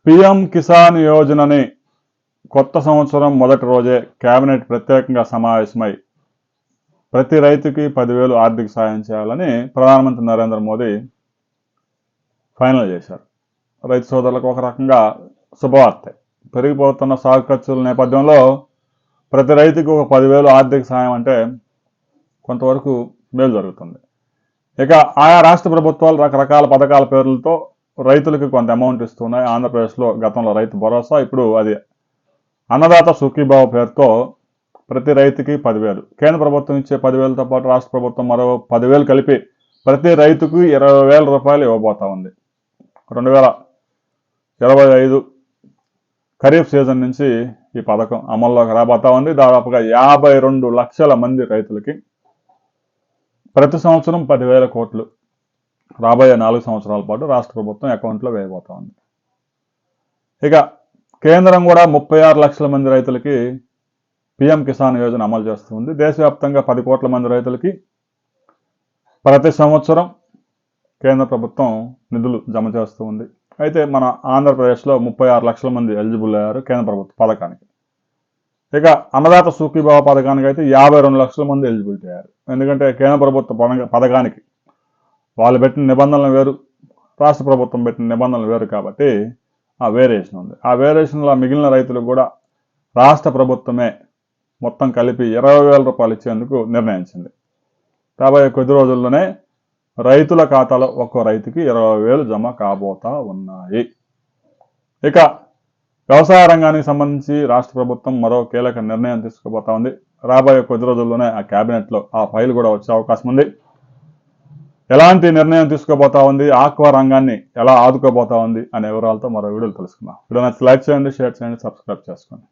PM Kisan యోజనని కొత్త సంవత్సరం మొదటి రోజే కేబినెట్ ప్రత్యేకంగా సమావేశమై ప్రతి రైతుకి 10,000 ఆర్థిక సాయం చేయాలని ప్రధానమంత్రి నరేంద్ర మోదీ ఫైనల్ చేశారు. రైతు సోదరులకు ఒక రకంగా శుభవార్త. పెరిగిపోతున్న సాగు ఖర్చుల నేపథ్యంలో ప్రతి రైతుకి ఒక 10,000 ఆర్థిక సాయం అంటే కొంతవరకు మేలు జరుగుతుంది. ఇక ఆయా రాష్ట్ర ప్రభుత్వాలు రకరకాల పథకాల పేర్లతో రైతులకు కొంత అమౌంట్ ఇస్తున్నాయి. ఆంధ్రప్రదేశ్లో గతంలో రైతు భరోసా, ఇప్పుడు అది అన్నదాత సుఖీభావ పేరుతో ప్రతి రైతుకి 10,000. కేంద్ర ప్రభుత్వం ఇచ్చే 10,000తో పాటు రాష్ట్ర ప్రభుత్వం మరో 10,000 కలిపి ప్రతి రైతుకు 20,000 రూపాయలు ఇవ్వబోతా ఉంది. 2025 ఖరీఫ్ సీజన్ నుంచి ఈ పథకం అమల్లోకి రాబోతా ఉంది. దాదాపుగా 52 లక్షల మంది రైతులకి ప్రతి సంవత్సరం 10,000 కోట్లు రాబోయే 4 సంవత్సరాల పాటు రాష్ట్ర ప్రభుత్వం అకౌంట్లో వేయబోతా ఉంది. ఇక కేంద్రం కూడా 36 లక్షల మంది రైతులకి పీఎం కిసాన్ యోజన అమలు చేస్తుంది. దేశవ్యాప్తంగా 10 కోట్ల మంది రైతులకి ప్రతి సంవత్సరం కేంద్ర ప్రభుత్వం నిధులు జమ చేస్తూ ఉంది. అయితే మన ఆంధ్రప్రదేశ్లో 36 లక్షల మంది ఎలిజిబుల్ అయ్యారు కేంద్ర ప్రభుత్వ పథకానికి. ఇక అన్నదాత సుఖీభావ పథకానికి అయితే 52 లక్షల మంది ఎలిజిబిలిటీ అయ్యారు. ఎందుకంటే కేంద్ర ప్రభుత్వ పథకానికి వాళ్ళు పెట్టిన నిబంధనలు వేరు, రాష్ట్ర ప్రభుత్వం పెట్టిన నిబంధనలు వేరు కాబట్టి ఆ వేరియేషన్ ఉంది. ఆ వేరియేషన్లో మిగిలిన రైతులకు కూడా రాష్ట్ర ప్రభుత్వమే మొత్తం కలిపి 20,000 రూపాయలు ఇచ్చేందుకు నిర్ణయించింది. రాబోయే కొద్ది రోజుల్లోనే రైతుల ఖాతాలో ఒక్కో రైతుకి 20,000 జమ కాబోతా ఉన్నాయి. ఇక వ్యవసాయ రంగానికి సంబంధించి రాష్ట్ర ప్రభుత్వం మరో కీలక నిర్ణయం తీసుకోబోతా ఉంది. రాబోయే కొద్ది రోజుల్లోనే ఆ కేబినెట్లో ఆ ఫైల్ కూడా వచ్చే అవకాశం ఉంది. ఎలాంటి నిర్ణయం తీసుకోబోతా ఉంది, ఆక్వా రంగాన్ని ఎలా ఆదుకోబోతా ఉంది అనే వివరాలతో మరో వీడియోలు తెలుసుకుందాం. వీడియో నచ్చి లైక్ చేయండి, షేర్ చేయండి, సబ్స్క్రైబ్ చేసుకోండి.